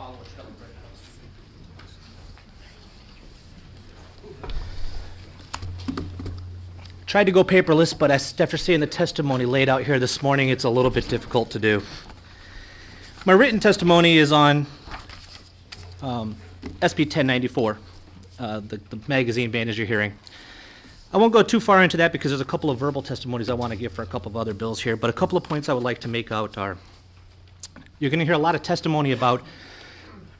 follow what Shelley read out. Tried to go paperless, but after seeing the testimony laid out here this morning, it's a little bit difficult to do. My written testimony is on SB 1094, the magazine ban as you're hearing. I won't go too far into that because there's a couple of verbal testimonies I want to give for a couple of other bills here, but a couple of points I would like to make out are, you're going to hear a lot of testimony about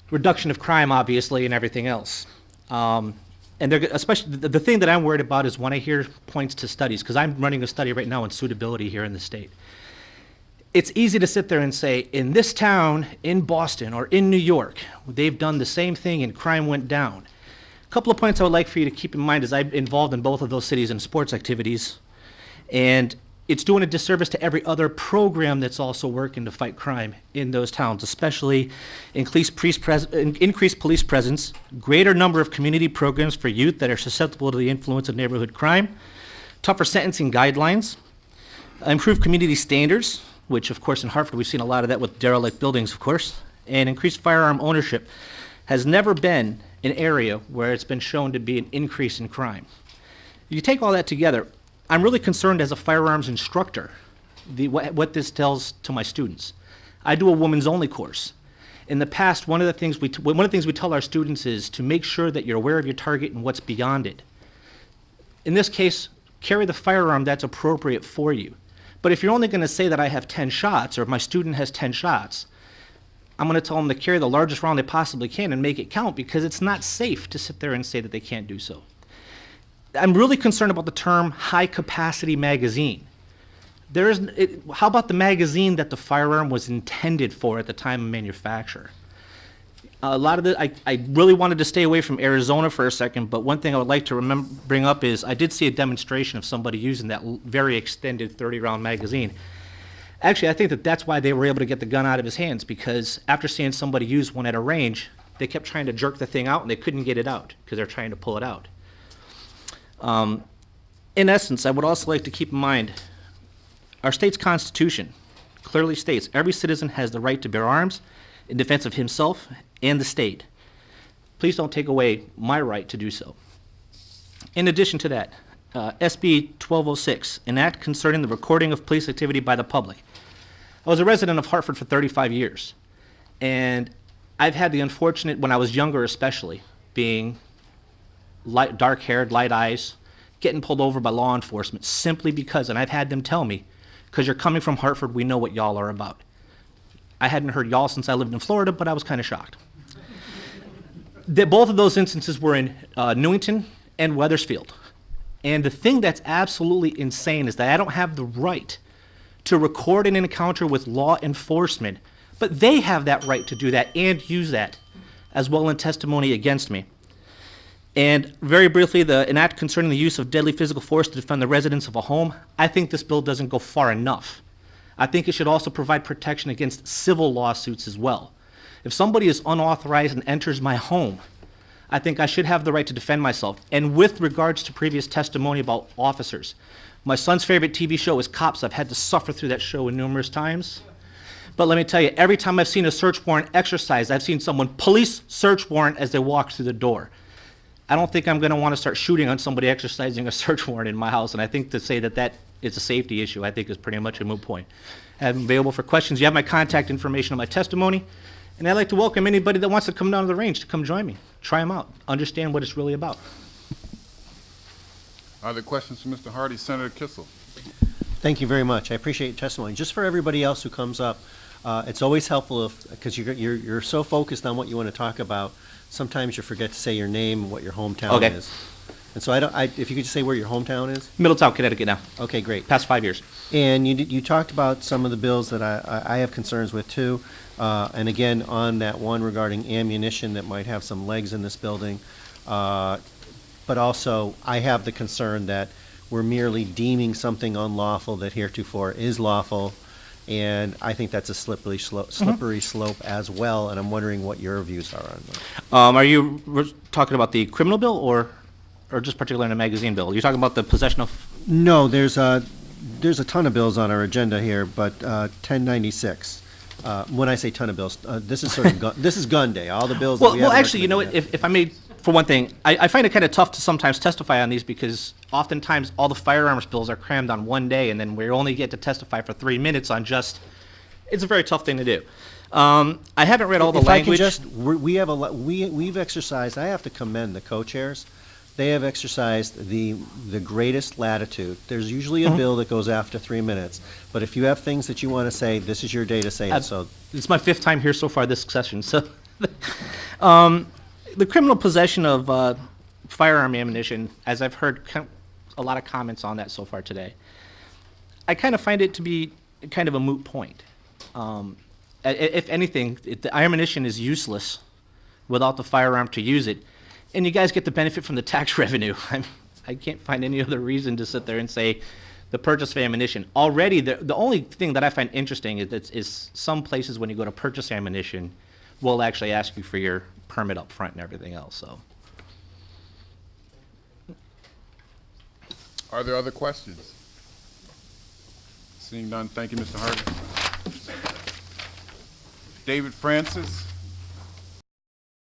reduction of crime, obviously, and everything else. And especially the thing that I'm worried about is when I hear points to studies, because I'm running a study right now on suitability here in the state. It's easy to sit there and say, in this town, in Boston, or in New York, they've done the same thing and crime went down. A couple of points I would like for you to keep in mind is I'm involved in both of those cities in sports activities, and it's doing a disservice to every other program that's also working to fight crime in those towns, especially increased police presence, greater number of community programs for youth that are susceptible to the influence of neighborhood crime, tougher sentencing guidelines, improved community standards, which of course in Hartford we've seen a lot of that with derelict buildings, of course, and increased firearm ownership has never been an area where it's been shown to be an increase in crime. You take all that together, I'm really concerned as a firearms instructor what this tells to my students. I do a women's only course. In the past, one of the things we tell our students is to make sure that you're aware of your target and what's beyond it. In this case, carry the firearm that's appropriate for you. But if you're only going to say that I have 10 shots, or if my student has 10 shots, I'm going to tell them to carry the largest round they possibly can and make it count, because it's not safe to sit there and say that they can't do so. I'm really concerned about the term high-capacity magazine. How about the magazine that the firearm was intended for at the time of manufacture? A lot of I really wanted to stay away from Arizona for a second, but one thing I would like to bring up is I did see a demonstration of somebody using that very extended 30-round magazine. Actually, I think that's why they were able to get the gun out of his hands, because after seeing somebody use one at a range, they kept trying to jerk the thing out and they couldn't get it out because they're trying to pull it out. In essence, I would also like to keep in mind our state's constitution clearly states every citizen has the right to bear arms in defense of himself and the state. Please don't take away my right to do so. In addition to that, SB 1206, an act concerning the recording of police activity by the public. I was a resident of Hartford for 35 years, and I've had the unfortunate, when I was younger especially, being dark-haired, light eyes, getting pulled over by law enforcement simply because, and I've had them tell me, because you're coming from Hartford, we know what y'all are about. I hadn't heard y'all since I lived in Florida, but I was kind of shocked. Both of those instances were in Newington and Wethersfield. And the thing that's absolutely insane is that I don't have the right to record an encounter with law enforcement, but they have that right to do that and use that as well in testimony against me. And very briefly, an act concerning the use of deadly physical force to defend the residents of a home. I think this bill doesn't go far enough. I think it should also provide protection against civil lawsuits as well. If somebody is unauthorized and enters my home, I think I should have the right to defend myself. And with regards to previous testimony about officers, my son's favorite TV show is Cops. I've had to suffer through that show numerous times. But let me tell you, every time I've seen a search warrant exercised, I've seen someone police search warrant as they walk through the door. I don't think I'm going to want to start shooting on somebody exercising a search warrant in my house, and I think to say that is a safety issue, I think is pretty much a moot point. I'm available for questions. You have my contact information on my testimony, and I'd like to welcome anybody that wants to come down to the range to come join me. Try them out. Understand what it's really about. Are there questions for Mr. Hardy? Senator Kissel. Thank you very much. I appreciate your testimony. Just for everybody else who comes up, it's always helpful because you're so focused on what you want to talk about, sometimes you forget to say your name and what your hometown is. And so if you could just say where your hometown is. Middletown, Connecticut now. Okay, great. Past 5 years. And you talked about some of the bills that I have concerns with too. And again, on that one regarding ammunition that might have some legs in this building. But also, I have the concern that we're merely deeming something unlawful that heretofore is lawful. And I think that's a slippery slope as well. And I'm wondering what your views are on that. Are you talking about the criminal bill or just particularly in the magazine bill? You're talking about the possession of? No, there's a ton of bills on our agenda here, but 1096. When I say ton of bills, this is sort of this is gun day. All the bills. That Well, we well, haven't actually, you know what, recommended if I may, for one thing, I find it kind of tough to sometimes testify on these because oftentimes all the firearms bills are crammed on one day, and then we only get to testify for 3 minutes on just, it's a very tough thing to do. I haven't read all the If language. I can just, we have we've exercised. I have to commend the co-chairs. They have exercised the greatest latitude. There's usually a bill that goes after 3 minutes, but if you have things that you want to say, this is your day to say it. So It's my 5th time here so far this session, so. The criminal possession of firearm ammunition, as I've heard a lot of comments on that so far today, I kind of find it to be kind of a moot point. If anything, the ammunition is useless without the firearm to use it, and you guys get the benefit from the tax revenue. I can't find any other reason to sit there and say the purchase of ammunition. Already, the only thing that I find interesting is some places when you go to purchase ammunition, will actually ask you for your permit up front and everything else, so. Are there other questions? Seeing none, thank you, Mr. Hardy. David Francis.